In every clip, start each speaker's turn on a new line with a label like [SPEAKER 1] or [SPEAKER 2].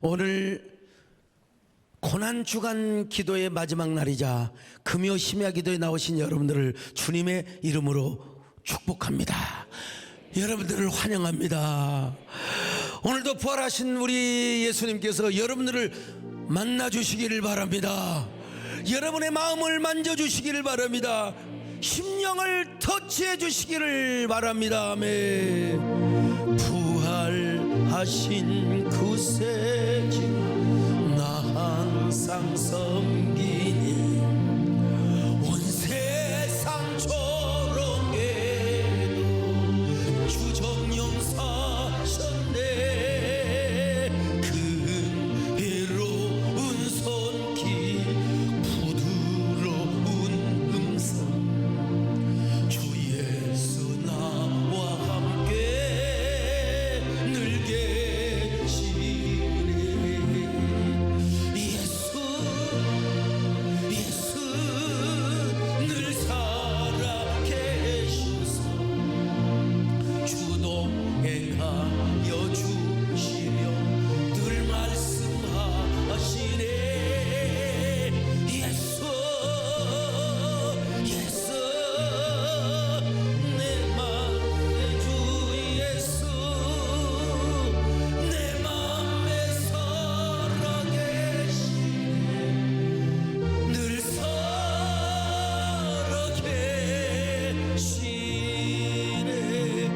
[SPEAKER 1] 오늘 고난주간 기도의 마지막 날이자 금요 심야 기도에 나오신 여러분들을 주님의 이름으로 축복합니다. 여러분들을 환영합니다. 오늘도 부활하신 우리 예수님께서 여러분들을 만나주시기를 바랍니다. 여러분의 마음을 만져주시기를 바랍니다. 심령을 터치해 주시기를 바랍니다. 아멘. 부활하신 그 새끼 나 항상 섬기니 온 세상 조롱해도 주정령 사셨네. 그 해로운 손길 부드러운 음성 주 예수 나와 함께 늘 계시네. 예수 늘 살아계셔서 주동행하여 주시며 늘 말씀하시네. 예수 내 맘에 주 예수 내 맘에 살아계시네. 늘 살아계시네.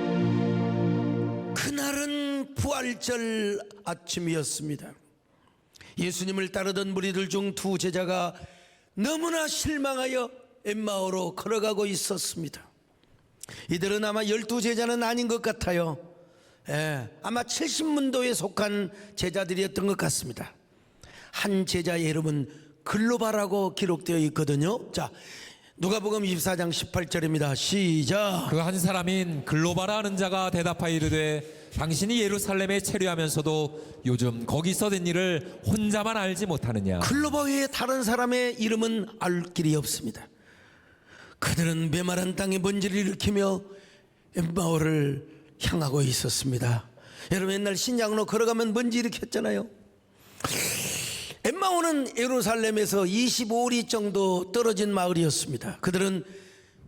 [SPEAKER 1] 그날은 부활절 아침이었습니다. 예수님을 따르던 무리들 중 두 제자가 너무나 실망하여 엠마오로 걸어가고 있었습니다. 이들은 아마 12제자는 아닌 것 같아요. 아마 70문도에 속한 제자들이었던 것 같습니다. 한 제자의 이름은 글로바라고 기록되어 있거든요. 자, 누가복음 24장 18절입니다. 시작.
[SPEAKER 2] 그 한 사람인 글로바라 하는 자가 대답하여 이르되 당신이 예루살렘에 체류하면서도 요즘 거기서 된 일을 혼자만 알지 못하느냐.
[SPEAKER 1] 글로바 외에 다른 사람의 이름은 알 길이 없습니다. 그들은 메마른 땅에 먼지를 일으키며 엠마오를 향하고 있었습니다. 여러분, 옛날 신약으로 걸어가면 먼지 일으켰잖아요. 엠마오는 예루살렘에서 25리 정도 떨어진 마을이었습니다. 그들은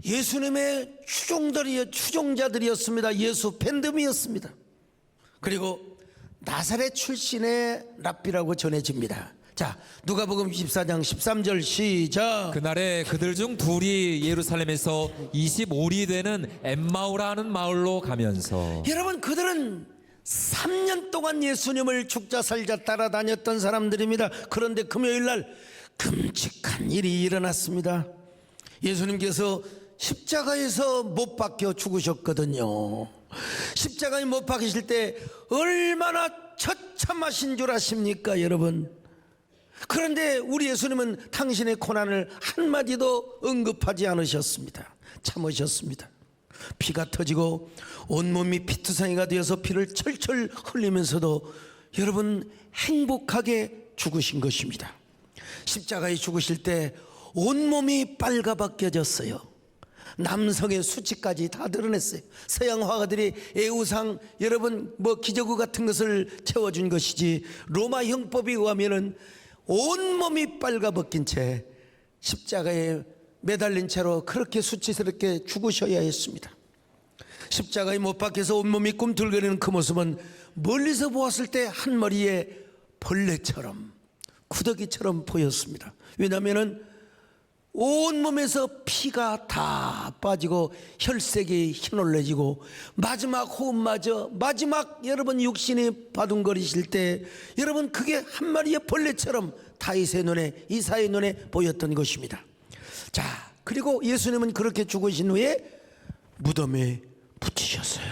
[SPEAKER 1] 예수님의 추종자들이었습니다. 예수 팬덤이었습니다. 그리고 나사렛 출신의 랍비라고 전해집니다. 자, 누가복음 24장 13절 시작.
[SPEAKER 2] 그날에 그들 중 둘이 예루살렘에서 25리 되는 엠마오라 하는 마을로 가면서.
[SPEAKER 1] 여러분, 그들은 3년 동안 예수님을 죽자 살자 따라다녔던 사람들입니다. 그런데 금요일날 끔찍한 일이 일어났습니다. 예수님께서 십자가에서 못 박혀 죽으셨거든요. 십자가에 못 박히실 때 얼마나 처참하신 줄 아십니까, 여러분? 그런데 우리 예수님은 당신의 고난을 한마디도 언급하지 않으셨습니다. 참으셨습니다. 피가 터지고 온몸이 피투성이가 되어서 피를 철철 흘리면서도 여러분 행복하게 죽으신 것입니다. 십자가에 죽으실 때 온몸이 빨가벗겨졌어요. 남성의 수치까지 다 드러냈어요. 서양 화가들이 애우상 여러분 기저귀 같은 것을 채워준 것이지, 로마 형법에 의하면은 온몸이 빨가벗긴 채 십자가에 매달린 채로 그렇게 수치스럽게 죽으셔야 했습니다. 십자가에 못 박혀서 온몸이 꿈틀거리는 그 모습은 멀리서 보았을 때 한 머리의 벌레처럼 구더기처럼 보였습니다. 왜냐하면 온몸에서 피가 다 빠지고 혈색이 흰올래지고 마지막 호흡마저 마지막 여러분 육신이 바둥거리실 때 여러분 그게 한 마리의 벌레처럼 다윗의 눈에 이사의 눈에 보였던 것입니다. 자, 그리고 예수님은 그렇게 죽으신 후에 무덤에 붙이셨어요.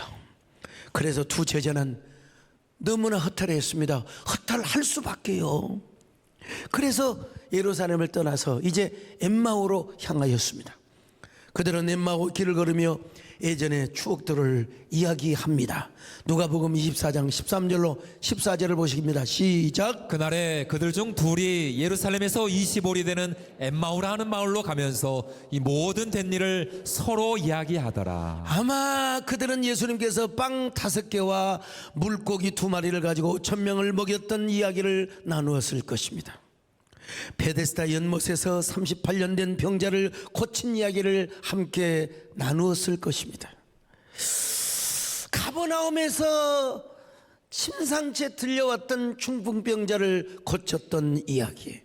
[SPEAKER 1] 그래서 두 제자는 너무나 허탈했습니다. 허탈할 수밖에요. 그래서 예루살렘을 떠나서 이제 엠마오로 향하였습니다. 그들은 엠마오 길을 걸으며 예전의 추억들을 이야기합니다. 누가복음 24장 13절로 14절을 보십니다. 시작.
[SPEAKER 2] 그날에 그들 중 둘이 예루살렘에서 25리 되는 엠마오라 하는 마을로 가면서 이 모든 된 일을 서로 이야기하더라.
[SPEAKER 1] 아마 그들은 예수님께서 빵 5개와 물고기 2마리를 가지고 1000명을 먹였던 이야기를 나누었을 것입니다. 베데스다 연못에서 38년 된 병자를 고친 이야기를 함께 나누었을 것입니다. 가버나움에서 심상치 들려왔던 중풍병자를 고쳤던 이야기,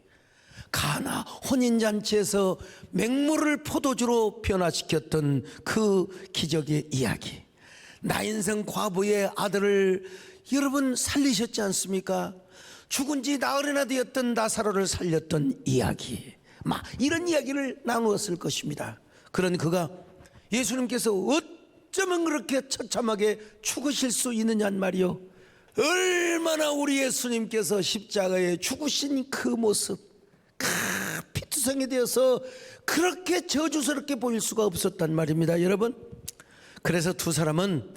[SPEAKER 1] 가나 혼인잔치에서 맹물을 포도주로 변화시켰던 그 기적의 이야기, 나인성 과부의 아들을 여러분 살리셨지 않습니까? 죽은 지 나흘이나 되었던 나사로를 살렸던 이야기, 이런 이야기를 나누었을 것입니다. 그런 그가 예수님께서 어쩌면 그렇게 처참하게 죽으실 수 있느냐는 말이요, 얼마나 우리 예수님께서 십자가에 죽으신 그 모습, 피투성이 되어서 그렇게 저주스럽게 보일 수가 없었단 말입니다, 여러분. 그래서 두 사람은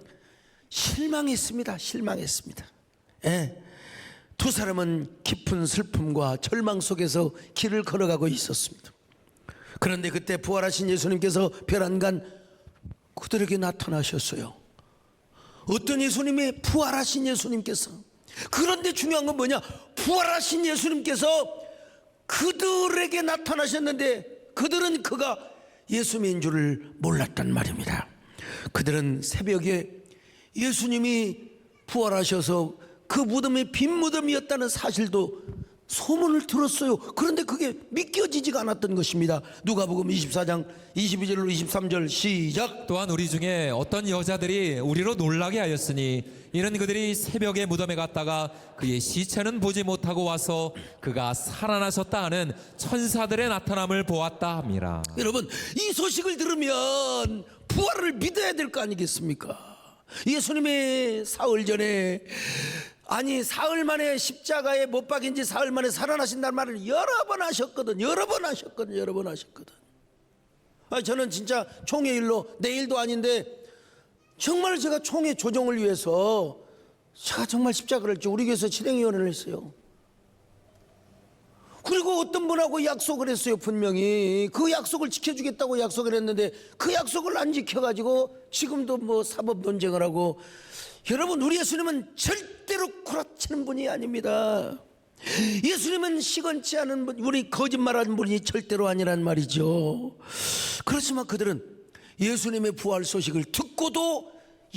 [SPEAKER 1] 실망했습니다. 예. 두 사람은 깊은 슬픔과 절망 속에서 길을 걸어가고 있었습니다. 그런데 그때 부활하신 예수님께서 별안간 그들에게 나타나셨어요. 어떤 예수님이? 부활하신 예수님께서. 그런데 중요한 건 뭐냐? 부활하신 예수님께서 그들에게 나타나셨는데 그들은 그가 예수님인 줄을 몰랐단 말입니다. 그들은 새벽에 예수님이 부활하셔서 그 무덤이 빈 무덤이었다는 사실도 소문을 들었어요. 그런데 그게 믿겨지지가 않았던 것입니다. 누가복음 24장 22절로 23절 시작.
[SPEAKER 2] 또한 우리 중에 어떤 여자들이 우리로 놀라게 하였으니 이는 그들이 새벽에 무덤에 갔다가 그의 시체는 보지 못하고 와서 그가 살아나셨다 하는 천사들의 나타남을 보았다 함이라.
[SPEAKER 1] 여러분, 이 소식을 들으면 부활을 믿어야 될 거 아니겠습니까? 예수님의 사흘 전에, 아니 사흘 만에 십자가에 못 박인 지 사흘 만에 살아나신다는 말을 여러 번 하셨거든. 저는 진짜 총회 일로, 내일도 아닌데 정말 제가 총회 조정을 위해서 제가 정말 십자가를 우리 교회에서 진행위원회를 했어요. 그리고 어떤 분하고 약속을 했어요. 분명히 그 약속을 지켜주겠다고 약속을 했는데 그 약속을 안 지켜가지고 지금도 사법 논쟁을 하고. 여러분, 우리 예수님은 절대로 구라치는 분이 아닙니다. 예수님은 시건치 않은 분, 우리 거짓말하는 분이 절대로 아니란 말이죠. 그렇지만 그들은 예수님의 부활 소식을 듣고도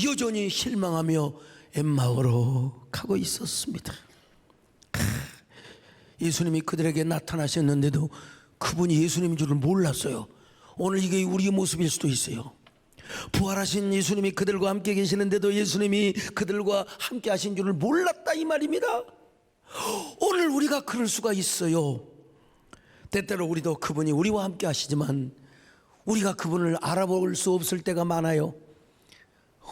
[SPEAKER 1] 여전히 실망하며 엠마오로 가고 있었습니다. 예수님이 그들에게 나타나셨는데도 그분이 예수님인 줄을 몰랐어요. 오늘 이게 우리의 모습일 수도 있어요. 부활하신 예수님이 그들과 함께 계시는데도 예수님이 그들과 함께 하신 줄을 몰랐다, 이 말입니다. 오늘 우리가 그럴 수가 있어요. 때때로 우리도 그분이 우리와 함께 하시지만 우리가 그분을 알아볼 수 없을 때가 많아요.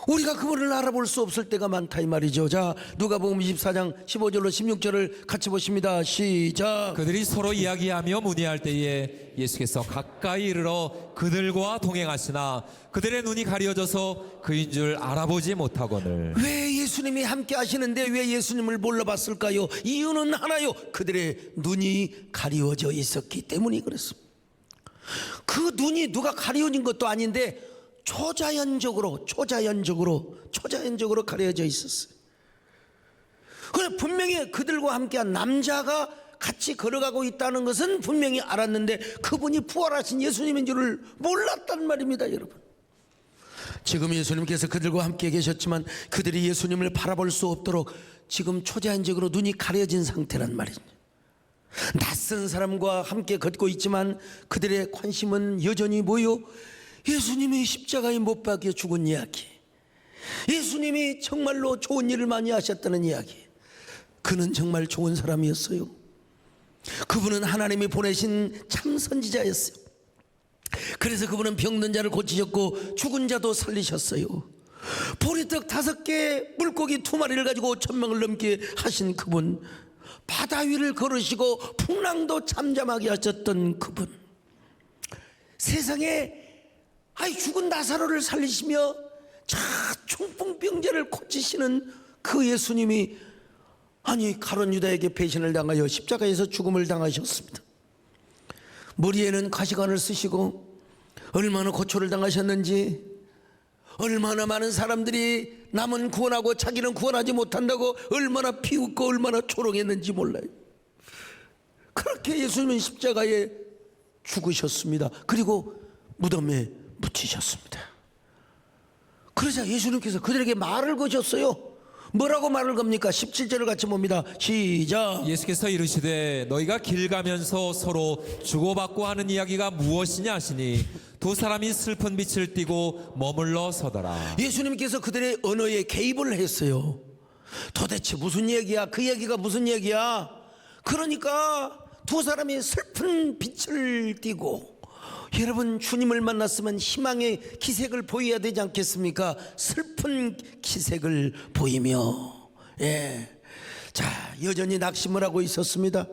[SPEAKER 1] 우리가 그분을 알아볼 수 없을 때가 많다, 이 말이죠. 자, 누가복음 24장 15절로 16절을 같이 보십니다. 시작.
[SPEAKER 2] 그들이 서로 이야기하며 문의할 때에 예수께서 가까이 이르러 그들과 동행하시나 그들의 눈이 가려져서 그인 줄 알아보지 못하거늘.
[SPEAKER 1] 왜 예수님이 함께 하시는데 왜 예수님을 몰라봤을까요? 이유는 하나요. 그들의 눈이 가리워져 있었기 때문이 그렇습니다. 그 눈이 누가 가리워진 것도 아닌데 초자연적으로 가려져 있었어요. 그래, 분명히 그들과 함께한 남자가 같이 걸어가고 있다는 것은 분명히 알았는데 그분이 부활하신 예수님인 줄을 몰랐단 말입니다, 여러분. 지금 예수님께서 그들과 함께 계셨지만 그들이 예수님을 바라볼 수 없도록 지금 초자연적으로 눈이 가려진 상태란 말입니다. 낯선 사람과 함께 걷고 있지만 그들의 관심은 여전히 뭐요? 예수님이 십자가에 못 박혀 죽은 이야기, 예수님이 정말로 좋은 일을 많이 하셨다는 이야기. 그는 정말 좋은 사람이었어요. 그분은 하나님이 보내신 참 선지자였어요. 그래서 그분은 병든 자를 고치셨고 죽은 자도 살리셨어요. 보리떡 5개, 물고기 2마리를 가지고 1000명을 넘게 하신 그분, 바다 위를 걸으시고 풍랑도 잠잠하게 하셨던 그분, 세상에 죽은 나사로를 살리시며 자, 중풍병자를 고치시는 그 예수님이 가룟 유다에게 배신을 당하여 십자가에서 죽음을 당하셨습니다. 머리에는 가시관을 쓰시고 얼마나 고초를 당하셨는지, 얼마나 많은 사람들이 남은 구원하고 자기는 구원하지 못한다고 얼마나 비웃고 얼마나 조롱했는지 몰라요. 그렇게 예수님은 십자가에 죽으셨습니다. 그리고 무덤에 묻히셨습니다. 그러자 예수님께서 그들에게 말을 거셨어요. 뭐라고 말을 겁니까? 17절을 같이 봅니다. 시작.
[SPEAKER 2] 예수께서 이르시되 너희가 길 가면서 서로 주고받고 하는 이야기가 무엇이냐 하시니 두 사람이 슬픈 빛을 띠고 머물러 서더라.
[SPEAKER 1] 예수님께서 그들의 언어에 개입을 했어요. 도대체 무슨 얘기야? 그 얘기가 무슨 얘기야? 그러니까 두 사람이 슬픈 빛을 띠고, 여러분 주님을 만났으면 희망의 기색을 보여야 되지 않겠습니까? 슬픈 기색을 보이며, 자, 여전히 낙심을 하고 있었습니다.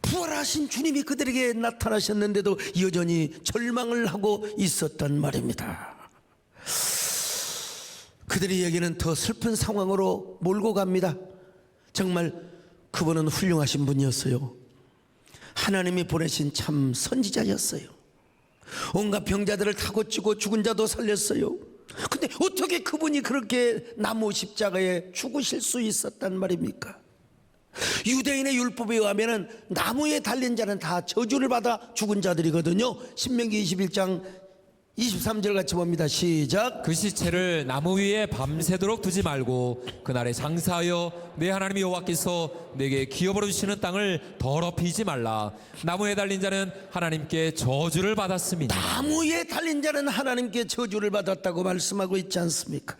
[SPEAKER 1] 부활하신 주님이 그들에게 나타나셨는데도 여전히 절망을 하고 있었단 말입니다. 그들의 얘기는 더 슬픈 상황으로 몰고 갑니다. 정말 그분은 훌륭하신 분이었어요. 하나님이 보내신 참 선지자였어요. 온갖 병자들을 다 고치고 죽은 자도 살렸어요. 근데 어떻게 그분이 그렇게 나무 십자가에 죽으실 수 있었단 말입니까? 유대인의 율법에 의하면 나무에 달린 자는 다 저주를 받아 죽은 자들이거든요. 신명기 21장 23절 같이 봅니다. 시작.
[SPEAKER 2] 그 시체를 나무 위에 밤새도록 두지 말고 그날에 장사하여 내 하나님 여호와께서 내게 기업으로 주시는 땅을 더럽히지 말라. 나무에 달린 자는 하나님께 저주를 받았습니다.
[SPEAKER 1] 나무에 달린 자는 하나님께 저주를 받았다고 말씀하고 있지 않습니까?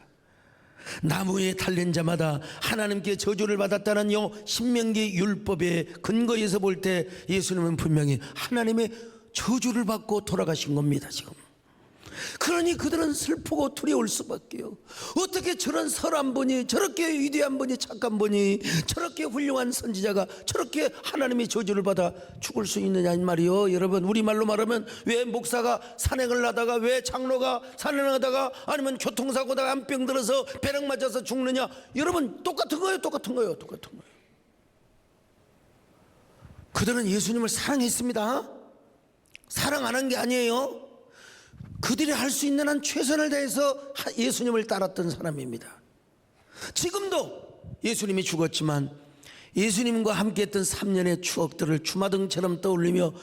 [SPEAKER 1] 나무에 달린 자마다 하나님께 저주를 받았다는 신명기 율법의 근거에서 볼 때 예수님은 분명히 하나님의 저주를 받고 돌아가신 겁니다. 지금 그러니 그들은 슬프고 두려울 수밖에요. 어떻게 저런 선한 분이, 저렇게 위대한 분이, 착한 분이, 저렇게 훌륭한 선지자가 저렇게 하나님의 저주를 받아 죽을 수 있느냐 이 말이요. 여러분, 우리말로 말하면 왜 목사가 산행을 하다가, 왜 장로가 산행을 하다가, 아니면 교통사고다가 암병 들어서 배낭 맞아서 죽느냐. 여러분, 똑같은 거예요. 똑같은 거예요. 똑같은 거예요. 그들은 예수님을 사랑했습니다. 사랑 안 한 게 아니에요. 그들이 할 수 있는 한 최선을 다해서 예수님을 따랐던 사람입니다. 지금도 예수님이 죽었지만 예수님과 함께했던 3년의 추억들을 주마등처럼 떠올리며,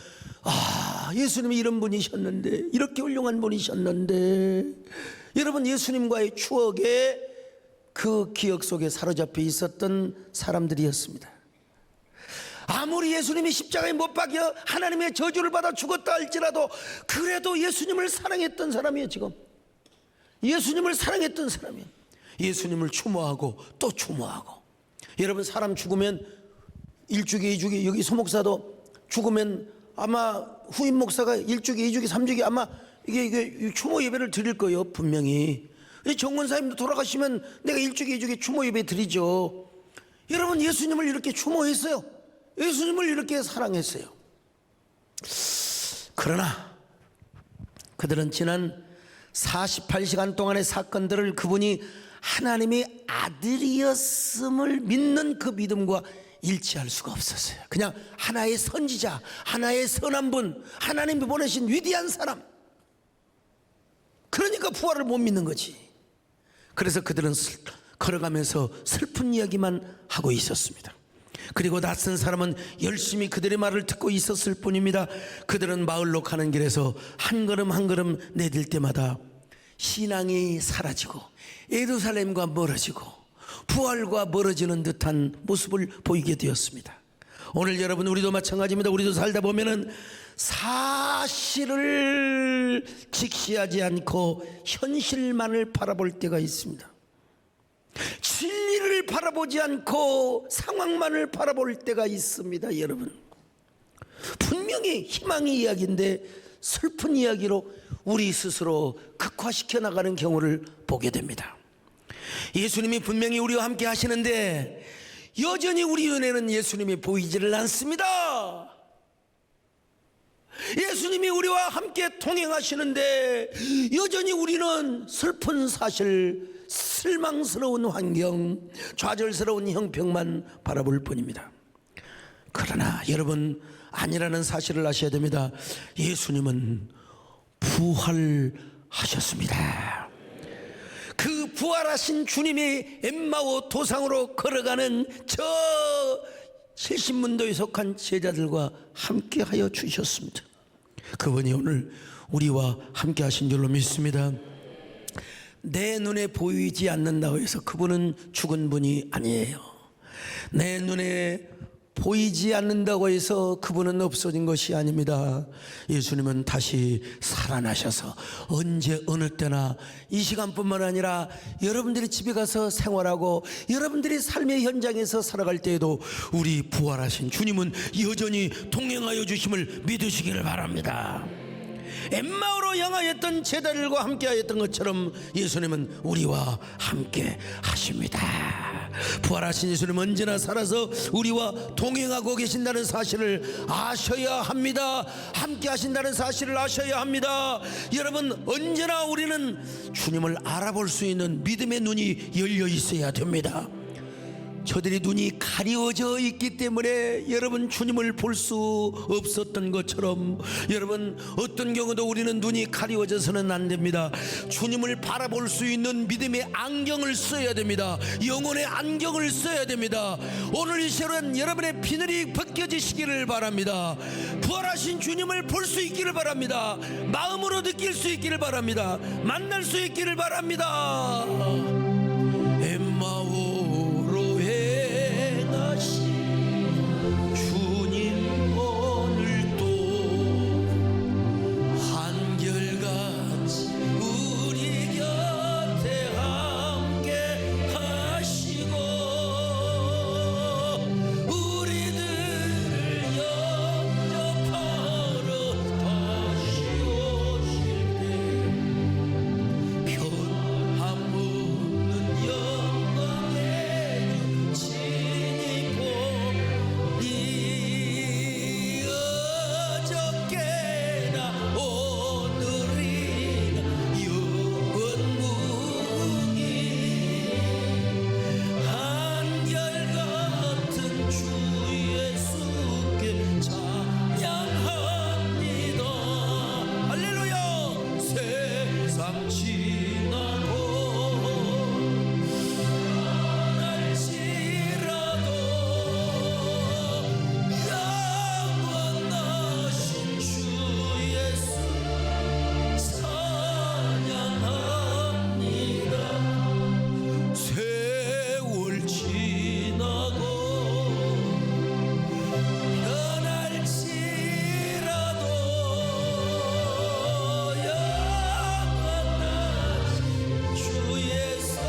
[SPEAKER 1] 예수님이 이런 분이셨는데, 이렇게 훌륭한 분이셨는데, 여러분, 예수님과의 추억에 그 기억 속에 사로잡혀 있었던 사람들이었습니다. 아무리 예수님이 십자가에 못 박혀 하나님의 저주를 받아 죽었다 할지라도 그래도 예수님을 사랑했던 사람이에요. 지금 예수님을 사랑했던 사람이에요. 예수님을 추모하고 또 추모하고. 여러분, 사람 죽으면 1주기 2주기, 여기 소목사도 죽으면 아마 후임 목사가 1주기 2주기 3주기 아마 이게 추모 예배를 드릴 거예요. 분명히 정권사님도 돌아가시면 내가 1주기 2주기 추모 예배 드리죠. 여러분, 예수님을 이렇게 추모했어요. 예수님을 이렇게 사랑했어요. 그러나 그들은 지난 48시간 동안의 사건들을 그분이 하나님의 아들이었음을 믿는 그 믿음과 일치할 수가 없었어요. 그냥 하나의 선지자, 하나의 선한 분, 하나님이 보내신 위대한 사람, 그러니까 부활을 못 믿는 거지. 그래서 그들은 걸어가면서 슬픈 이야기만 하고 있었습니다. 그리고 낯선 사람은 열심히 그들의 말을 듣고 있었을 뿐입니다. 그들은 마을로 가는 길에서 한 걸음 한 걸음 내딜 때마다 신앙이 사라지고 예루살렘과 멀어지고 부활과 멀어지는 듯한 모습을 보이게 되었습니다. 오늘 여러분, 우리도 마찬가지입니다. 우리도 살다 보면은 사실을 직시하지 않고 현실만을 바라볼 때가 있습니다. 진리를 바라보지 않고 상황만을 바라볼 때가 있습니다. 여러분, 분명히 희망의 이야기인데 슬픈 이야기로 우리 스스로 극화시켜 나가는 경우를 보게 됩니다. 예수님이 분명히 우리와 함께 하시는데 여전히 우리 눈에는 예수님이 보이지를 않습니다. 예수님이 우리와 함께 동행하시는데 여전히 우리는 슬픈 사실, 실망스러운 환경, 좌절스러운 형평만 바라볼 뿐입니다. 그러나 여러분, 아니라는 사실을 아셔야 됩니다. 예수님은 부활하셨습니다. 그 부활하신 주님이 엠마오 도상으로 걸어가는 저 70문도에 속한 제자들과 함께하여 주셨습니다. 그분이 오늘 우리와 함께하신 줄로 믿습니다. 내 눈에 보이지 않는다고 해서 그분은 죽은 분이 아니에요. 내 눈에 보이지 않는다고 해서 그분은 없어진 것이 아닙니다. 예수님은 다시 살아나셔서 언제 어느 때나 이 시간뿐만 아니라 여러분들이 집에 가서 생활하고 여러분들이 삶의 현장에서 살아갈 때에도 우리 부활하신 주님은 여전히 동행하여 주심을 믿으시기를 바랍니다. 엠마오로 향하였던 제자들과 함께하였던 것처럼 예수님은 우리와 함께 하십니다. 부활하신 예수님은 언제나 살아서 우리와 동행하고 계신다는 사실을 아셔야 합니다. 함께 하신다는 사실을 아셔야 합니다. 여러분, 언제나 우리는 주님을 알아볼 수 있는 믿음의 눈이 열려 있어야 됩니다. 저들이 눈이 가려져 있기 때문에 여러분 주님을 볼 수 없었던 것처럼, 여러분 어떤 경우도 우리는 눈이 가려져서는 안 됩니다. 주님을 바라볼 수 있는 믿음의 안경을 써야 됩니다. 영혼의 안경을 써야 됩니다. 오늘 이 시간 여러분의 비늘이 벗겨지시기를 바랍니다. 부활하신 주님을 볼 수 있기를 바랍니다. 마음으로 느낄 수 있기를 바랍니다. 만날 수 있기를 바랍니다. 엠마오 주님 오늘도 한결같이 우리 곁에 함께 하시고 우리들을 영접하러 다시 오실 때 변함 없는 영광의 진이고 이 어저께나 오늘이나 영원무궁히 한결같은 주 예수께 찬양합니다. 할렐루야. 세상 지나고 날지라도 영원하신 주 예수 찬양합니다. 세월 지나고 변할지라도 영원하신 주 예수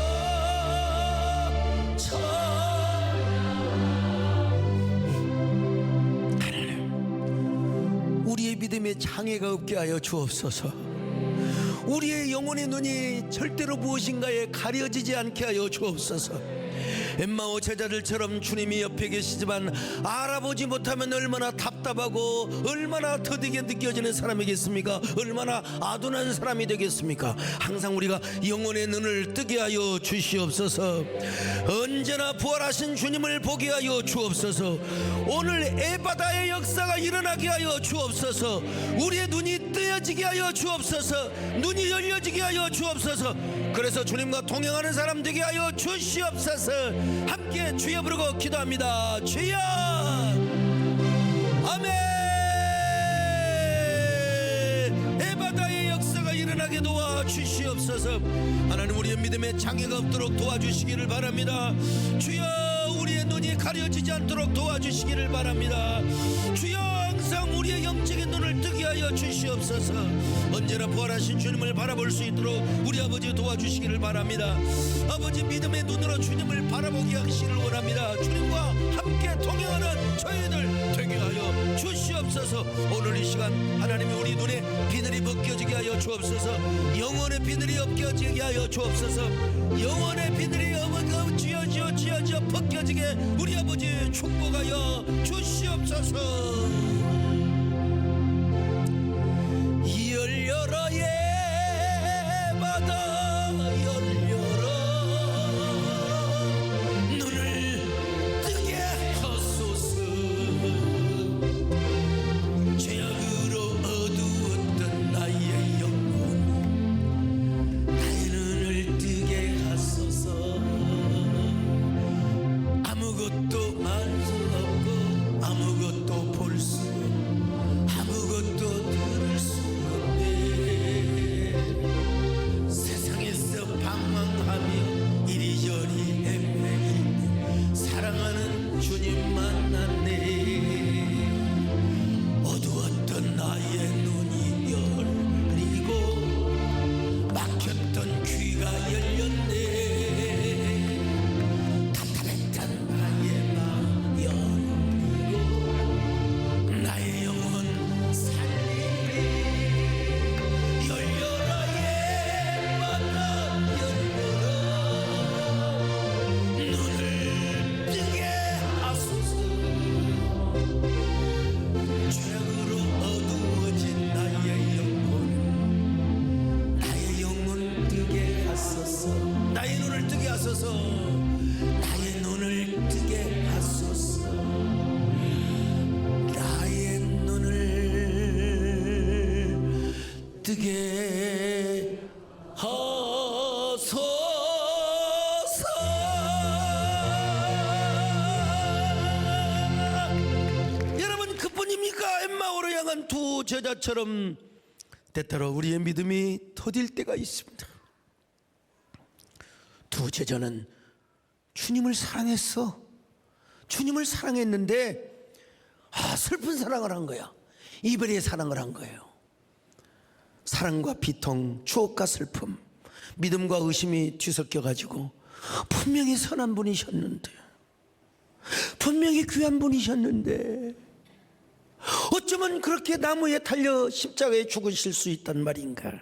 [SPEAKER 1] 우리의 믿음에 장애가 없게 하여 주옵소서. 우리의 영혼의 눈이 절대로 무엇인가에 가려지지 않게 하여 주옵소서. 엠마오 제자들처럼 주님이 옆에 계시지만 알아보지 못하면 얼마나 답답하고 얼마나 더디게 느껴지는 사람이겠습니까? 얼마나 아둔한 사람이 되겠습니까? 항상 우리가 영혼의 눈을 뜨게 하여 주시옵소서. 언제나 부활하신 주님을 보게 하여 주옵소서. 오늘 에바다의 역사가 일어나게 하여 주옵소서. 우리의 눈이 뜨여지게 하여 주옵소서. 눈이 열려지게 하여 주옵소서. 그래서 주님과 동행하는 사람 되게 하여 주시옵소서. 함께 주여 부르고 기도합니다. 주여. 아멘. 에바다의 역사가 일어나게 도와주시옵소서. 하나님, 우리의 믿음에 장애가 없도록 도와주시기를 바랍니다. 주여, 우리의 눈이 가려지지 않도록 도와주시기를 바랍니다. 주여, 항상 우리의 영적인 눈을 뜨게 하여 주시옵소서. 언제나 부활하신 주님을 바라볼 수 있도록 우리 아버지 도와주시기를 바랍니다. 아버지, 믿음의 눈으로 주님을 바라보게 하시기를 원합니다. 주님과 함께 동행하는 저희들 되게 하여 주시옵소서. 오늘 이 시간 하나님이 우리 눈에 비늘이 벗겨지게 하여 주옵소서. 영혼의 비늘이 벗겨지게 하여 주옵소서. 영혼의 비늘이 지어지어 벗겨지게 우리 아버지 축복하여 주시옵소서. 원망한 두 제자처럼 때때로 우리의 믿음이 더딜 때가 있습니다. 두 제자는 주님을 사랑했어. 주님을 사랑했는데 슬픈 사랑을 한 거야. 이별의 사랑을 한 거예요. 사랑과 비통, 추억과 슬픔, 믿음과 의심이 뒤섞여 가지고 분명히 선한 분이셨는데, 분명히 귀한 분이셨는데 어쩌면 그렇게 나무에 달려 십자가에 죽으실 수 있단 말인가.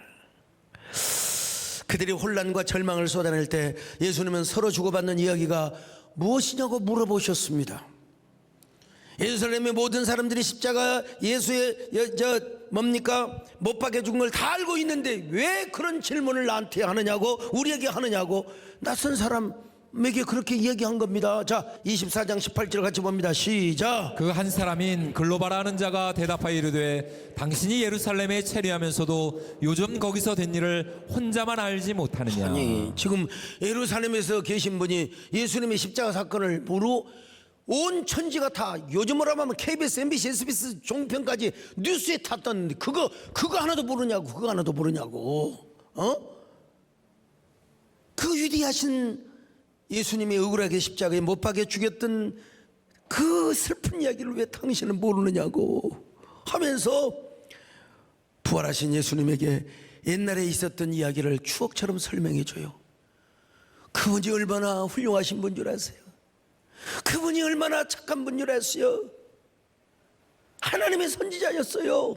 [SPEAKER 1] 그들이 혼란과 절망을 쏟아낼 때 예수님은 서로 주고받는 이야기가 무엇이냐고 물어보셨습니다. 예루살렘의 모든 사람들이 십자가 예수의 뭡니까? 못 박혀 죽은 걸 다 알고 있는데 왜 그런 질문을 나한테 하느냐고, 우리에게 하느냐고 낯선 사람에게 그렇게 이야기한 겁니다. 자, 24장 18절 같이 봅니다. 시작.
[SPEAKER 2] 그 한 사람인 글로바라 하는 자가 대답하여 이르되 당신이 예루살렘에 체류하면서도 요즘 거기서 된 일을 혼자만 알지 못하느냐.
[SPEAKER 1] 아니, 지금 예루살렘에서 계신 분이 예수님의 십자가 사건을 모르고 온 천지가 다 요즘으로 하면 KBS, MBC, SBS 종편까지 뉴스에 탔던 그거 하나도 모르냐고. 그거 하나도 모르냐고. 그 위대하신 예수님이 억울하게 십자가에 못 박혀 죽였던 그 슬픈 이야기를 왜 당신은 모르느냐고 하면서 부활하신 예수님에게 옛날에 있었던 이야기를 추억처럼 설명해 줘요. 그분이 얼마나 훌륭하신 분 줄 아세요? 그분이 얼마나 착한 분 줄 아세요? 하나님의 선지자였어요.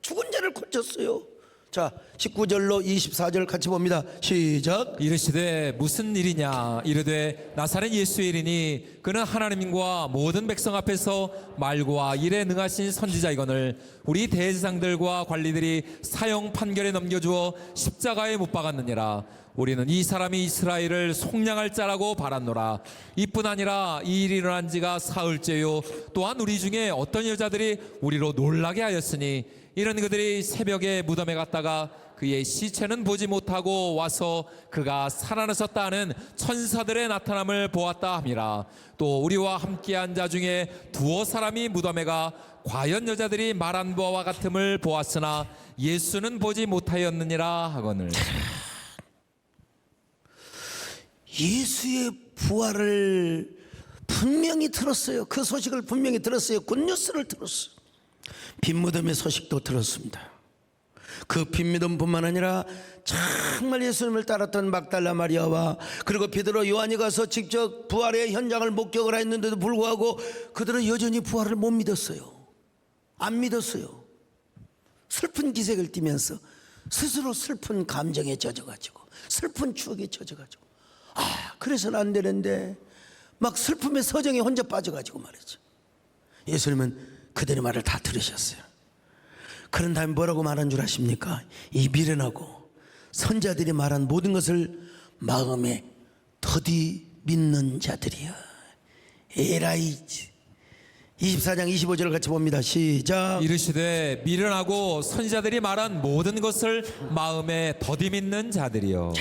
[SPEAKER 1] 죽은 자를 고쳤어요. 자, 19절로 24절 같이 봅니다. 시작.
[SPEAKER 2] 이르시되 무슨 일이냐. 이르되 나사렛 예수의 일이니 그는 하나님과 모든 백성 앞에서 말과 일에 능하신 선지자이거늘 우리 대제사장들과 관리들이 사형 판결에 넘겨주어 십자가에 못 박았느니라. 우리는 이 사람이 이스라엘을 속량할 자라고 바랐노라. 이뿐 아니라 이 일이 일어난 지가 사흘째요 또한 우리 중에 어떤 여자들이 우리로 놀라게 하였으니 이런 그들이 새벽에 무덤에 갔다가 그의 시체는 보지 못하고 와서 그가 살아나셨다 하는 천사들의 나타남을 보았다 함이라. 또 우리와 함께한 자 중에 두어 사람이 무덤에 가 과연 여자들이 말한 바와 같음을 보았으나 예수는 보지 못하였느니라 하거늘.
[SPEAKER 1] 예수의 부활을 분명히 들었어요. 그 소식을 분명히 들었어요. 굿뉴스를 들었어요. 빈무덤의 소식도 들었습니다. 그 빈무덤뿐만 아니라 정말 예수님을 따랐던 막달라 마리아와 그리고 베드로 요한이 가서 직접 부활의 현장을 목격을 했는데도 불구하고 그들은 여전히 부활을 못 믿었어요. 안 믿었어요. 슬픈 기색을 띠면서 스스로 슬픈 감정에 젖어가지고 슬픈 추억에 젖어가지고 그래서는 안 되는데 막 슬픔의 서정에 혼자 빠져가지고 말이죠. 예수님은 그들의 말을 다 들으셨어요. 그런 다음에 뭐라고 말한 줄 아십니까? 이 미련하고 선자들이 말한 모든 것을 마음에 더디 믿는 자들이여. 에라이. 24장 25절을 같이 봅니다. 시작.
[SPEAKER 2] 이르시되 미련하고 선지자들이 말한 모든 것을 마음에 더디 믿는 자들이여.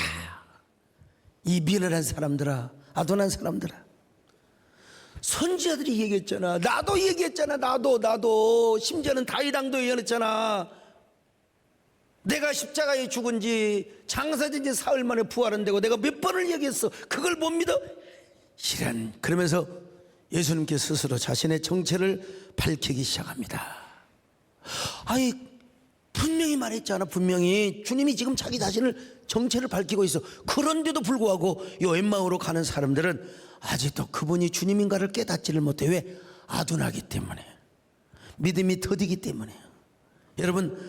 [SPEAKER 1] 이 미련한 사람들아, 아둔한 사람들아, 선지자들이 얘기했잖아. 나도 얘기했잖아. 나도 심지어는 다윗 왕도 예언했잖아. 내가 십자가에 죽은 지 장사된 지 사흘 만에 부활은 되고 내가 몇 번을 얘기했어. 그걸 못 믿어? 이란. 그러면서 예수님께서 스스로 자신의 정체를 밝히기 시작합니다. 아니, 분명히 말했잖아. 분명히 주님이 지금 자기 자신을 정체를 밝히고 있어. 그런데도 불구하고 요 엠마오로 가는 사람들은 아직도 그분이 주님인가를 깨닫지를 못해. 왜? 아둔하기 때문에, 믿음이 더디기 때문에. 여러분,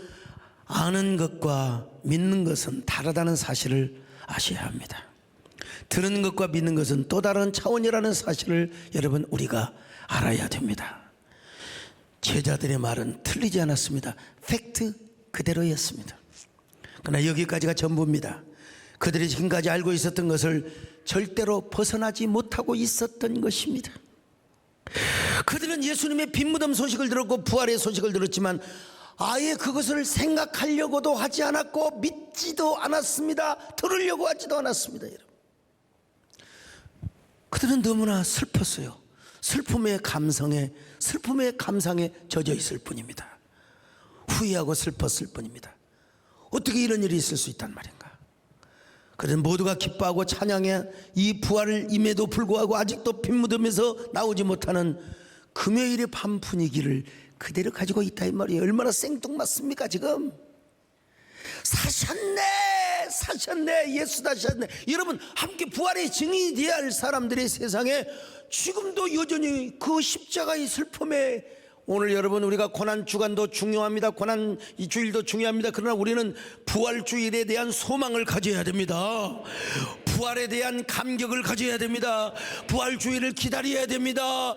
[SPEAKER 1] 아는 것과 믿는 것은 다르다는 사실을 아셔야 합니다. 들은 것과 믿는 것은 또 다른 차원이라는 사실을 여러분 우리가 알아야 됩니다. 제자들의 말은 틀리지 않았습니다. 팩트 그대로였습니다. 그러나 여기까지가 전부입니다. 그들이 지금까지 알고 있었던 것을 절대로 벗어나지 못하고 있었던 것입니다. 그들은 예수님의 빈무덤 소식을 들었고 부활의 소식을 들었지만 아예 그것을 생각하려고도 하지 않았고 믿지도 않았습니다. 들으려고 하지도 않았습니다. 여러분, 그들은 너무나 슬펐어요. 슬픔의 감상에 젖어 있을 뿐입니다. 후회하고 슬펐을 뿐입니다. 어떻게 이런 일이 있을 수 있단 말인가. 그래서 모두가 기뻐하고 찬양해 이 부활을 임에도 불구하고 아직도 피 묻으면서 나오지 못하는 금요일의 밤 분위기를 그대로 가지고 있다 이 말이에요. 얼마나 생뚱맞습니까 지금. 사셨네 예수 다셨네. 여러분 함께 부활의 증인이 되어야 할 사람들의 세상에 지금도 여전히 그 십자가의 슬픔에 오늘 여러분 우리가 고난주간도 중요합니다. 고난 이 주일도 중요합니다. 그러나 우리는 부활주일에 대한 소망을 가져야 됩니다. 부활에 대한 감격을 가져야 됩니다. 부활주일을 기다려야 됩니다.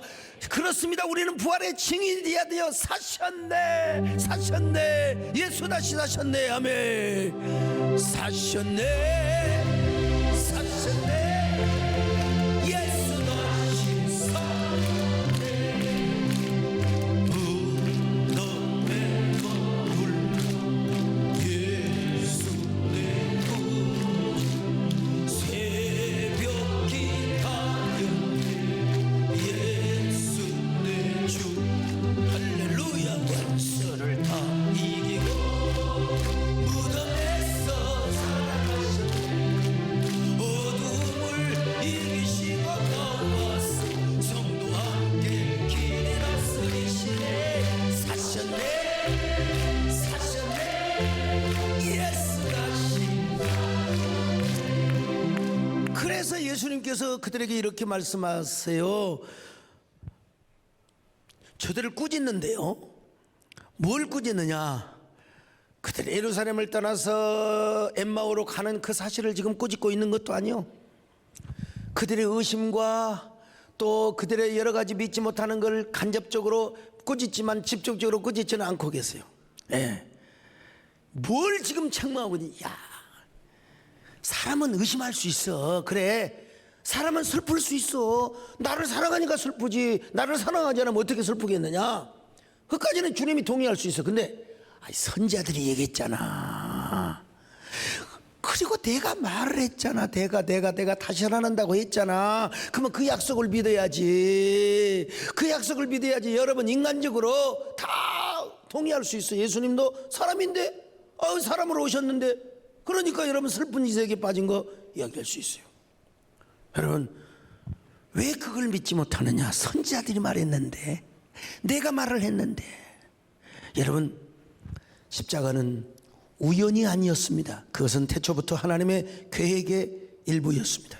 [SPEAKER 1] 그렇습니다. 우리는 부활의 증인이 되어야 돼요. 사셨네 예수 다시 사셨네. 아멘. 사셨네 예수 다시 사셨네. 무덤에 머물 예수 내 구 새벽 기다려 예수 내 주 할렐루야. 원수를 다 이기고 무덤에서 살아가셨네. 어둠을 이기시고 나와서 성도 함께 길을 다스리시네. 사셨네 예수 다시. 그래서 예수님께서 그들에게 이렇게 말씀하세요. 저들을 꾸짖는데요. 뭘 꾸짖느냐. 그들이 예루살렘을 떠나서 엠마오로 가는 그 사실을 지금 꾸짖고 있는 것도 아니요. 그들의 의심과 또 그들의 여러 가지 믿지 못하는 걸 간접적으로 꾸짖지만 직접적으로 꾸짖지는 않고 계세요. 예. 뭘 지금 책망하고 있니? 야, 사람은 의심할 수 있어. 그래. 사람은 슬플 수 있어. 나를 사랑하니까 슬프지. 나를 사랑하지 않으면 어떻게 슬프겠느냐. 그까지는 주님이 동의할 수 있어. 근데 선지자들이 얘기했잖아. 그리고 내가 말을 했잖아. 내가 다시 살아난다고 했잖아. 그러면 그 약속을 믿어야지. 그 약속을 믿어야지. 여러분 인간적으로 다 동의할 수 있어. 예수님도 사람인데 사람으로 오셨는데 그러니까 여러분 슬픈 이색에 빠진 거 이야기할 수 있어요. 여러분 왜 그걸 믿지 못하느냐. 선지자들이 말했는데 내가 말을 했는데. 여러분 십자가는 우연이 아니었습니다. 그것은 태초부터 하나님의 계획의 일부였습니다.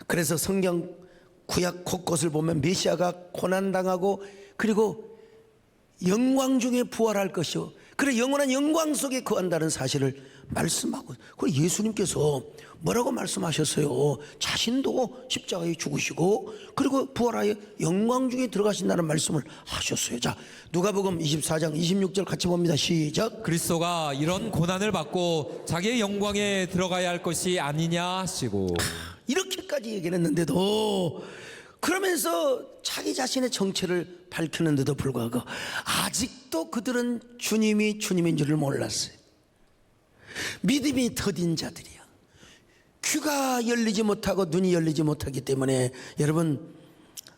[SPEAKER 1] 그래서 성경 구약 곳곳을 보면 메시아가 고난당하고 그리고 영광 중에 부활할 것이요 그래 영원한 영광 속에 거한다는 사실을 말씀하고, 그리고 예수님께서 뭐라고 말씀하셨어요? 자신도 십자가에 죽으시고 그리고 부활하여 영광 중에 들어가신다는 말씀을 하셨어요. 자, 누가복음 24장 26절 같이 봅니다. 시작.
[SPEAKER 2] 그리스도가 이런 고난을 받고 자기의 영광에 들어가야 할 것이 아니냐 하시고.
[SPEAKER 1] 이렇게까지 얘기를 했는데도, 그러면서 자기 자신의 정체를 밝히는데도 불구하고 아직도 그들은 주님이 주님인 줄을 몰랐어요. 믿음이 더딘 자들이야. 귀가 열리지 못하고 눈이 열리지 못하기 때문에 여러분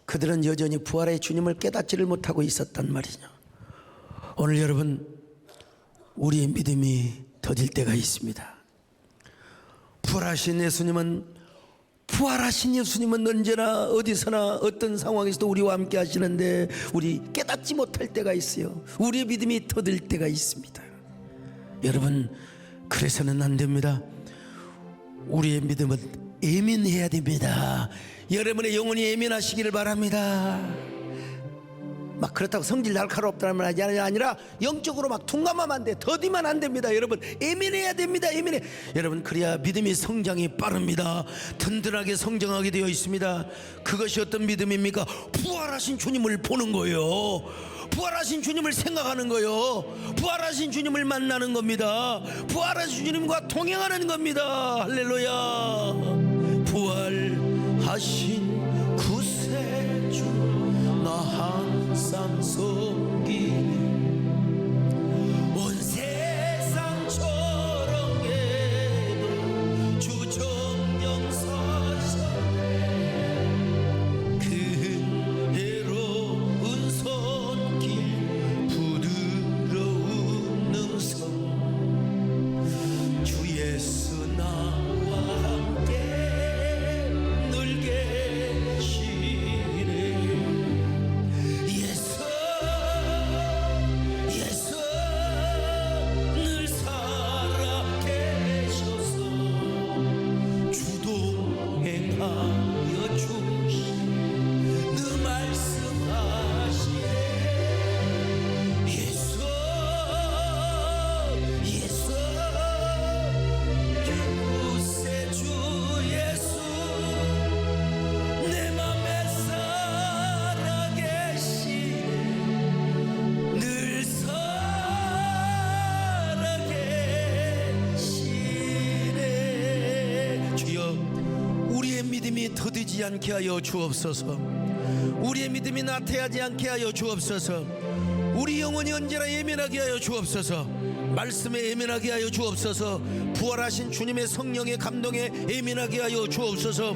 [SPEAKER 1] 그들은 여전히 부활의 주님을 깨닫지를 못하고 있었단 말이죠. 오늘 여러분 우리의 믿음이 더딜 때가 있습니다. 부활하신 예수님은 언제나 어디서나 어떤 상황에서도 우리와 함께 하시는데 우리 깨닫지 못할 때가 있어요. 우리의 믿음이 더딜 때가 있습니다. 여러분 그래서는 안 됩니다. 우리의 믿음은 예민해야 됩니다. 여러분의 영혼이 예민하시기를 바랍니다. 막 그렇다고 성질 날카롭다는 말이 아니라 영적으로 막 둔감하면 안 돼. 더디면 안 됩니다. 여러분 예민해야 됩니다. 예민해. 여러분 그래야 믿음이 성장이 빠릅니다. 든든하게 성장하게 되어 있습니다. 그것이 어떤 믿음입니까? 부활하신 주님을 보는 거예요. 부활하신 주님을 생각하는 거예요. 부활하신 주님을 만나는 겁니다. 부활하신 주님과 동행하는 겁니다. 할렐루야. 부활하신 구세주 나 항상 섬기네. 온 세상 초롱에도 주 정령 서셨네. 그 해로운 손길 부드러운 떨어지지 않게 하여 주옵소서. 우리의 믿음이 나태하지 않게 하여 주옵소서. 우리 영혼이 언제나 예민하게 하여 주옵소서. 말씀에 예민하게 하여 주옵소서. 부활하신 주님의 성령의 감동에 예민하게 하여 주옵소서.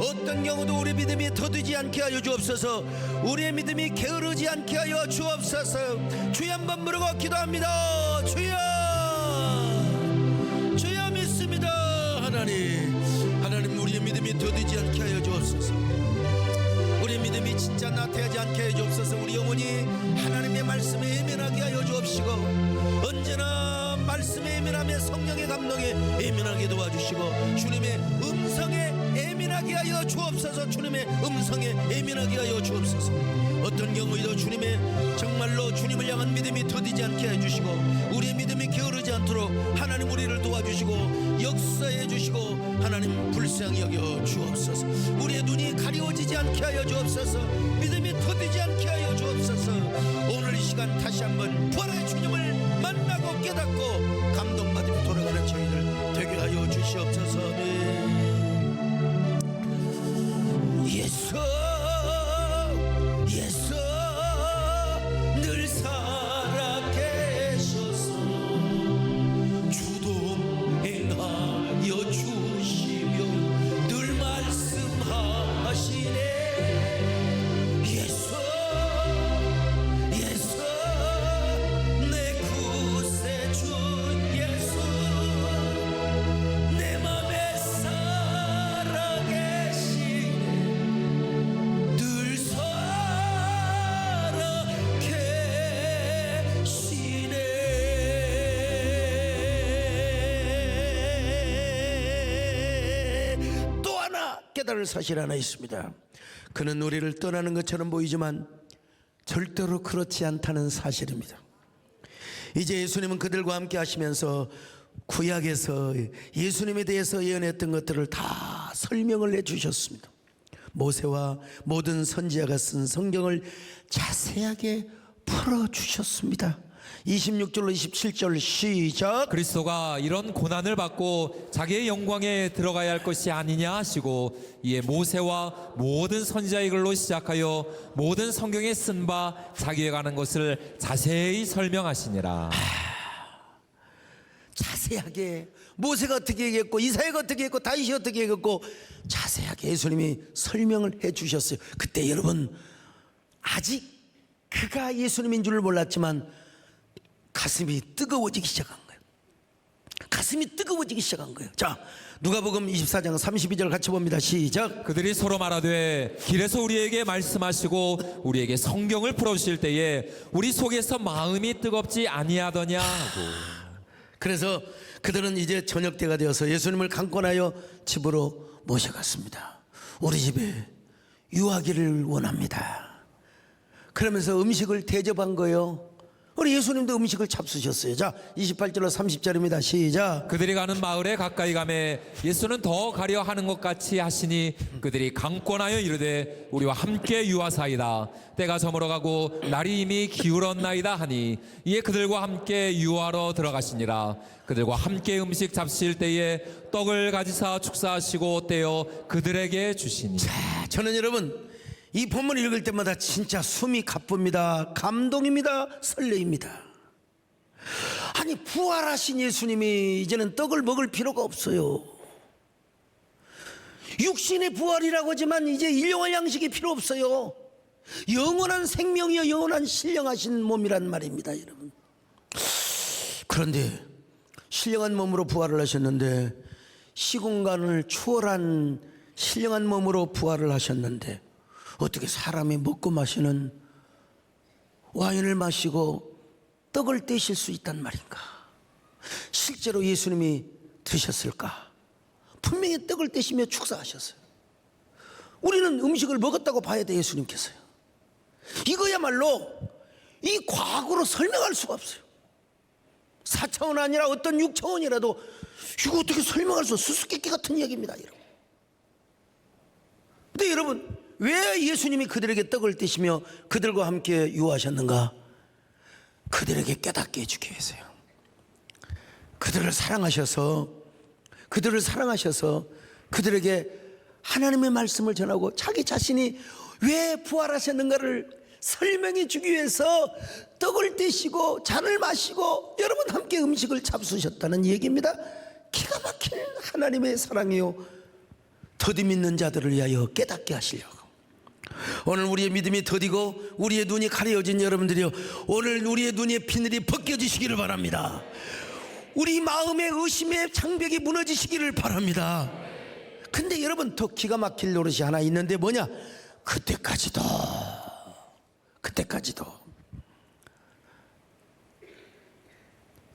[SPEAKER 1] 어떤 경우도 우리 믿음이 더디지 않게 하여 주옵소서. 우리의 믿음이 게으르지 않게 하여 주옵소서. 주여 한번 부르고 기도합니다. 주여, 주여 믿습니다. 하나님 우리의 믿음이 더디지 않게 하여 주옵소서. 우리의 믿음이 진짜 나태하지 않게 하여 주옵소서. 우리 영혼이 하나님의 말씀에 예민하게 하여 주옵시고, 언제나 말씀에 예민하며 성령의 감동에 예민하게 도와주시고, 주님의 음성에 예민하게 하여 주옵소서. 주님의 음성에 예민하게 하여 주옵소서. 어떤 경우에도 주님의 정말로 주님을 향한 믿음이 더디지 않게 해주시고, 우리의 믿음이 게으르지 않도록 하나님 우리를 도와주시고 역사해 주시고, 하나님 불쌍히 여겨 주옵소서. 우리의 눈이 가려워지지 않게 하여 주옵소서. 믿음이 더디지 않게 하여 주옵소서. 오늘 이 시간 다시 한번 부활의 주님을 만나고 깨닫고 감동받으며 돌아가는 저희들 되게 하여 주시옵소서. 예수, 예수 늘 살아계셔서 주동 행하여 주시며 늘 말씀하시네. 예수, 예수 내 구세주 예수, 내 맘에 살아계시네. 늘 살아계시네. 또 하나 깨달을 사실 하나 있습니다. 그는 우리를 떠나는 것처럼 보이지만 절대로 그렇지 않다는 사실입니다. 이제 예수님은 그들과 함께 하시면서 구약에서 예수님에 대해서 예언했던 것들을 다 설명을 해주셨습니다. 모세와 모든 선지자가 쓴 성경을 자세하게 풀어주셨습니다. 26절로 27절 시작.
[SPEAKER 2] 그리스도가 이런 고난을 받고 자기의 영광에 들어가야 할 것이 아니냐 하시고, 이에 모세와 모든 선지자의 글로 시작하여 모든 성경에 쓴 바 자기에 관한 것을 자세히 설명하시니라.
[SPEAKER 1] 자세하게 모세가 어떻게 얘기했고, 이사야가 어떻게 했고, 다윗이 어떻게 얘기했고, 자세하게 예수님이 설명을 해주셨어요. 그때 여러분 아직 그가 예수님인 줄을 몰랐지만 가슴이 뜨거워지기 시작한 거예요. 가슴이 뜨거워지기 시작한 거예요. 자, 누가복음 24장 32절 같이 봅니다. 시작.
[SPEAKER 2] 그들이 서로 말하되 길에서 우리에게 말씀하시고 우리에게 성경을 풀어주실 때에 우리 속에서 마음이 뜨겁지 아니하더냐 하고.
[SPEAKER 1] 그래서 그들은 이제 저녁 때가 되어서 예수님을 강권하여 집으로 모셔갔습니다. 우리 집에 유하기를 원합니다. 그러면서 음식을 대접한 거예요. 우리 예수님도 음식을 잡수셨어요. 자, 28절로 30절입니다. 시작.
[SPEAKER 2] 그들이 가는 마을에 가까이 가매 예수는 더 가려 하는 것 같이 하시니 그들이 강권하여 이르되 우리와 함께 유하사이다. 때가 저물어가고 날이 이미 기울었나이다 하니, 이에 그들과 함께 유하러 들어가시니라. 그들과 함께 음식 잡수실 때에 떡을 가지사 축사하시고 떼어 그들에게 주시니.
[SPEAKER 1] 자, 저는 여러분 이 본문을 읽을 때마다 진짜 숨이 가쁩니다. 감동입니다. 설레입니다. 아니, 부활하신 예수님이 이제는 떡을 먹을 필요가 없어요. 육신의 부활이라고 하지만 이제 일용할 양식이 필요 없어요. 영원한 생명이요 영원한 신령하신 몸이란 말입니다, 여러분. 그런데 신령한 몸으로 부활을 하셨는데, 시공간을 초월한 신령한 몸으로 부활을 하셨는데, 어떻게 사람이 먹고 마시는 와인을 마시고 떡을 떼실 수 있단 말인가? 실제로 예수님이 드셨을까? 분명히 떡을 떼시며 축사하셨어요. 우리는 음식을 먹었다고 봐야 돼. 예수님께서요. 이거야말로 이 과거로 설명할 수가 없어요. 4차원 아니라 어떤 6차원이라도 이거 어떻게 설명할 수 없어요. 수수께끼 같은 이야기입니다, 여러분. 근데 여러분, 왜 예수님이 그들에게 떡을 떼시며 그들과 함께 유하셨는가? 그들에게 깨닫게 해주기 위해서요. 그들을 사랑하셔서 그들에게 하나님의 말씀을 전하고 자기 자신이 왜 부활하셨는가를 설명해 주기 위해서 떡을 떼시고 잔을 마시고 여러분 함께 음식을 잡수셨다는 얘기입니다. 기가 막힌 하나님의 사랑이요, 더디 믿는 자들을 위하여 깨닫게 하시려고. 오늘 우리의 믿음이 더디고 우리의 눈이 가려진 여러분들이요, 오늘 우리의 눈의 비늘이 벗겨지시기를 바랍니다. 우리 마음의 의심의 장벽이 무너지시기를 바랍니다. 근데 여러분, 더 기가 막힐 노릇이 하나 있는데 뭐냐? 그때까지도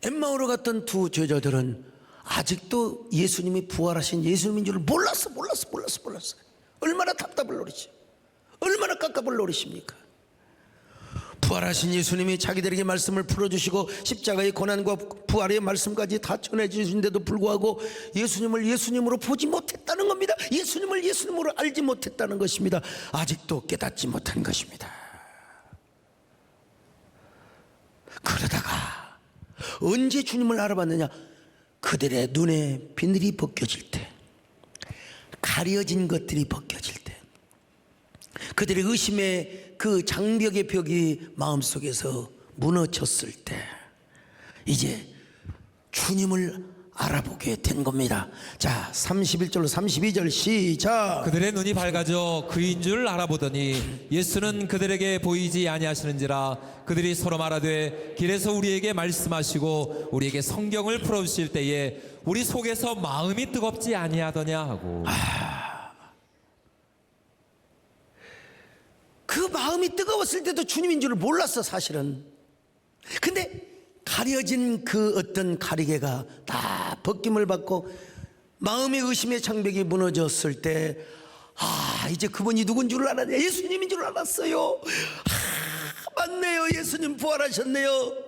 [SPEAKER 1] 엠마오로 갔던 두 제자들은 아직도 예수님이 부활하신 예수님인 줄 몰랐어. 얼마나 답답을 노리지, 얼마나 깝깝을 노리십니까? 부활하신 예수님이 자기들에게 말씀을 풀어주시고 십자가의 고난과 부활의 말씀까지 다 전해주신데도 불구하고 예수님을 예수님으로 보지 못했다는 겁니다. 예수님을 예수님으로 알지 못했다는 것입니다. 아직도 깨닫지 못한 것입니다. 그러다가 언제 주님을 알아봤느냐? 그들의 눈에 비늘이 벗겨질 때, 가려진 것들이 벗겨질 때, 그들의 의심의 그 장벽의 벽이 마음속에서 무너졌을 때 이제 주님을 알아보게 된 겁니다. 자, 31절로 32절 시작.
[SPEAKER 2] 그들의 눈이 밝아져 그인 줄 알아보더니 예수는 그들에게 보이지 아니하시는지라. 그들이 서로 말하되 길에서 우리에게 말씀하시고 우리에게 성경을 풀어주실 때에 우리 속에서 마음이 뜨겁지 아니하더냐 하고.
[SPEAKER 1] 그 마음이 뜨거웠을 때도 주님인 줄을 몰랐어, 사실은. 근데 가려진 그 어떤 가리개가 다 벗김을 받고 마음의 의심의 장벽이 무너졌을 때, 이제 그분이 누군 줄 알았냐? 예수님인 줄 알았어요. 맞네요, 예수님 부활하셨네요.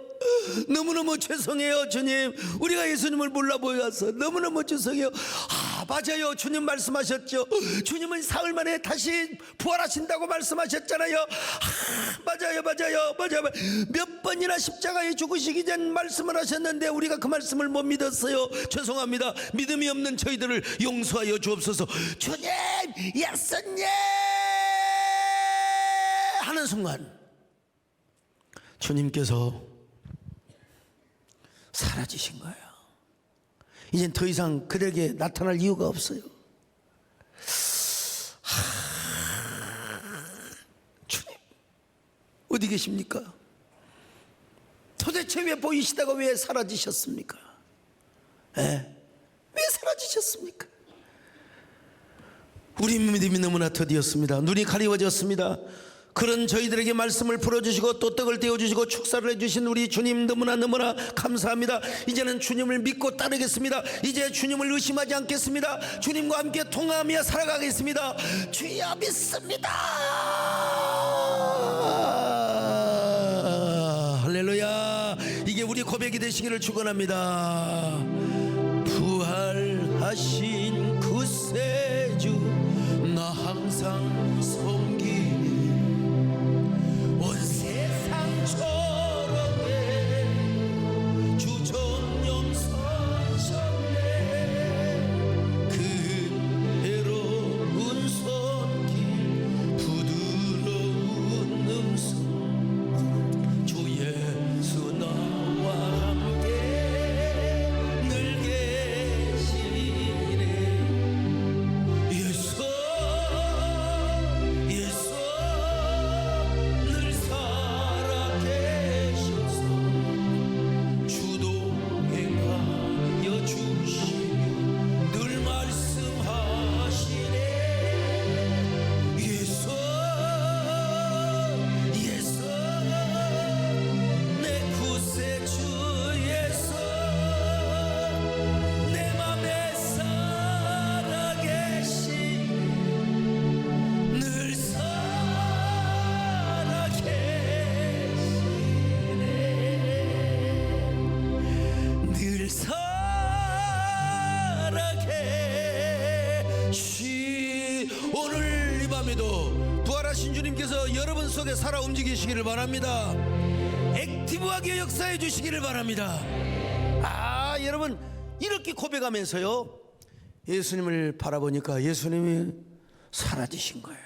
[SPEAKER 1] 너무너무 죄송해요, 주님. 우리가 예수님을 몰라 보여서 너무너무 죄송해요. 맞아요, 주님 말씀하셨죠. 주님은 사흘 만에 다시 부활하신다고 말씀하셨잖아요. 맞아요. 몇 번이나 십자가에 죽으시기 전 말씀을 하셨는데 우리가 그 말씀을 못 믿었어요. 죄송합니다. 믿음이 없는 저희들을 용서하여 주옵소서. 주님, 예수님 하는 순간 주님께서 사라지신 거예요. 이젠 더 이상 그들에게 나타날 이유가 없어요. 주님 어디 계십니까? 도대체 왜 보이시다가 왜 사라지셨습니까? 왜 사라지셨습니까? 우리 믿음이 너무나 더디었습니다. 눈이 가리워졌습니다. 그런 저희들에게 말씀을 풀어주시고 또 떡을 떼어주시고 축사를 해주신 우리 주님 너무나 감사합니다. 이제는 주님을 믿고 따르겠습니다. 이제 주님을 의심하지 않겠습니다. 주님과 함께 통하며 살아가겠습니다. 주여 믿습니다. 할렐루야. 이게 우리 고백이 되시기를 축원합니다. 부활하신 구세주 나 항상 섬기니 온 세상 초록에 주 정령 서셨네. 그 해로운 손길 부드러운 음성 주 예수 나와 함께 늘 계시네. 예수 늘 살아계셔서 주도 행하여 주시며 늘 말씀하시네. 예수 내 구세주 예수 내 맘에 살아계시네. 늘 살아계시. 오늘 이 밤에도 부활하신 주님께서 여러분 속에 살아 움직이시기를 바랍니다. 액티브하게 역사해 주시기를 바랍니다. 여러분 이렇게 고백하면서요, 예수님을 바라보니까 예수님이 사라지신 거예요.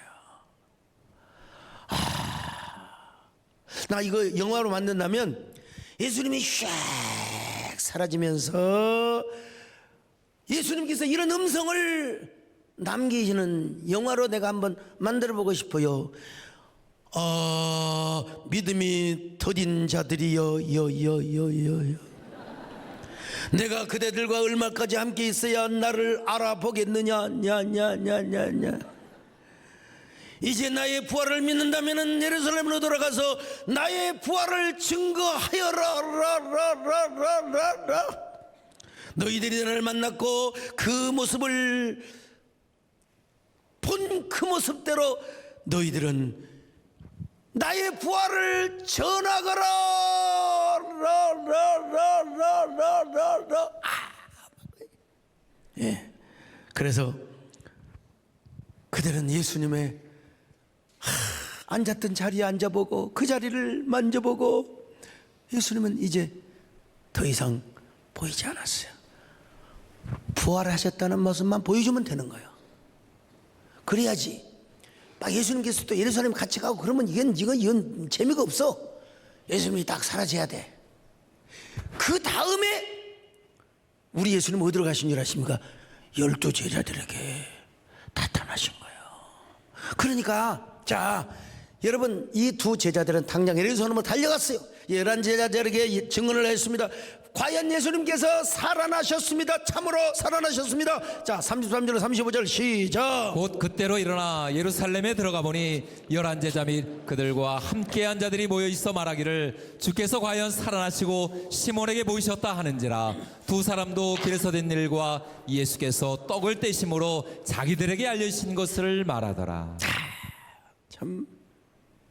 [SPEAKER 1] 나 이거 영화로 만든다면 예수님이 샥 사라지면서 예수님께서 이런 음성을 남기시는 영화로 내가 한번 만들어 보고 싶어요. 믿음이 더딘 자들이여, 내가 그대들과 얼마까지 함께 있어야 나를 알아보겠느냐, 이제 나의 부활을 믿는다면은 예루살렘으로 돌아가서 나의 부활을 증거하여라. 너희들이 나를 만났고 그 모습을 본 그 모습대로 너희들은 나의 부활을 전하거라. 예. 그래서 그들은 예수님의 앉았던 자리에 앉아보고 그 자리를 만져보고 예수님은 이제 더 이상 보이지 않았어요. 부활하셨다는 모습만 보여주면 되는 거예요. 그래야지 막 예수님께서 또 예루살렘 같이 가고 그러면 이건 재미가 없어. 예수님이 딱 사라져야 돼. 그 다음에 우리 예수님 어디로 가신 줄 아십니까? 12 제자들에게 나타나신 거예요. 그러니까 자 여러분, 이 두 제자들은 당장 예루살렘으로 달려갔어요. 11 제자들에게 증언을 했습니다. 과연 예수님께서 살아나셨습니다. 참으로 살아나셨습니다. 자 33절 35절 시작.
[SPEAKER 2] 곧 그때로 일어나 예루살렘에 들어가 보니 11 제자 및 그들과 함께한 자들이 모여 있어 말하기를 주께서 과연 살아나시고 시몬에게 보이셨다 하는지라. 두 사람도 길에서 된 일과 예수께서 떡을 떼심으로 자기들에게 알려주신 것을 말하더라.
[SPEAKER 1] 참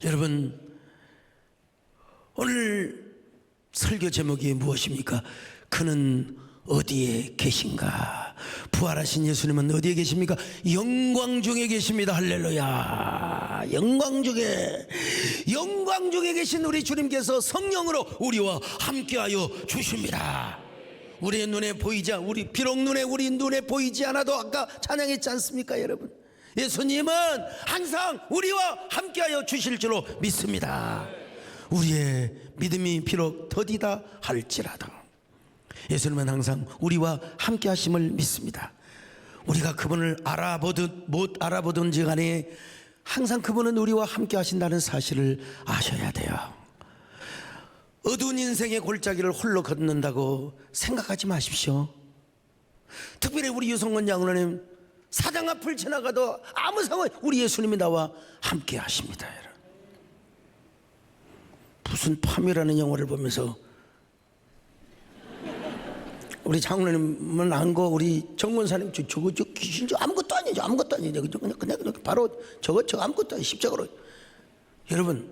[SPEAKER 1] 여러분, 오늘 설교 제목이 무엇입니까? 그는 어디에 계신가? 부활하신 예수님은 어디에 계십니까? 영광 중에 계십니다. 할렐루야. 영광 중에 계신 우리 주님께서 성령으로 우리와 함께하여 주십니다. 우리의 눈에 보이지 않, 비록 우리 눈에 보이지 않아도 아까 찬양했지 않습니까, 여러분? 예수님은 항상 우리와 함께하여 주실 줄로 믿습니다. 우리의 믿음이 비록 더디다 할지라도 예수님은 항상 우리와 함께 하심을 믿습니다. 우리가 그분을 알아보든 못 알아보든지 간에 항상 그분은 우리와 함께 하신다는 사실을 아셔야 돼요. 어두운 인생의 골짜기를 홀로 걷는다고 생각하지 마십시오. 특별히 우리 유성원 장로님 사당 앞을 지나가도 아무 상황 우리 예수님이 나와 함께 하십니다. 여러분. 무슨 파묘라는 영화를 보면서 우리 장로님은 안고 우리 정권사님 저거 귀신 아무것도 아니죠. 그냥 바로 저거 아무것도 아니에요. 십자가로. 여러분,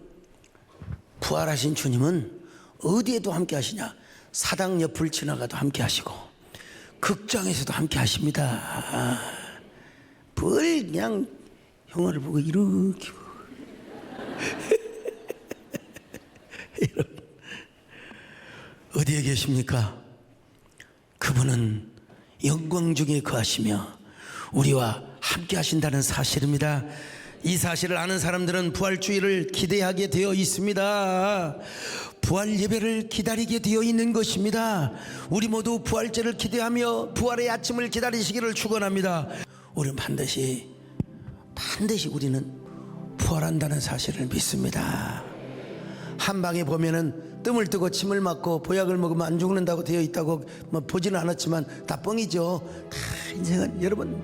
[SPEAKER 1] 부활하신 주님은 어디에도 함께 하시냐? 사당 옆을 지나가도 함께 하시고 극장에서도 함께 하십니다. 뭘 그냥 영화를 보고 이렇게 여러분, 어디에 계십니까? 그분은 영광 중에 거하시며 우리와 함께 하신다는 사실입니다. 이 사실을 아는 사람들은 부활주의를 기대하게 되어 있습니다. 부활 예배를 기다리게 되어 있는 것입니다. 우리 모두 부활절을 기대하며 부활의 아침을 기다리시기를 축원합니다. 우리는 반드시 우리는 부활한다는 사실을 믿습니다. 한방에 보면은 뜸을 뜨고 침을 맞고 보약을 먹으면 안 죽는다고 되어 있다고 보지는 않았지만 다 뻥이죠. 다 인생은 여러분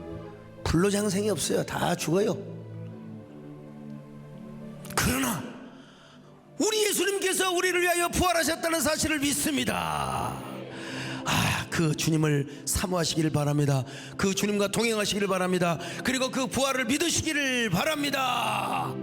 [SPEAKER 1] 불로장생이 없어요. 다 죽어요. 그러나 우리 예수님께서 우리를 위하여 부활하셨다는 사실을 믿습니다. 그 주님을 사모하시기를 바랍니다. 그 주님과 동행하시기를 바랍니다. 그리고 그 부활을 믿으시기를 바랍니다.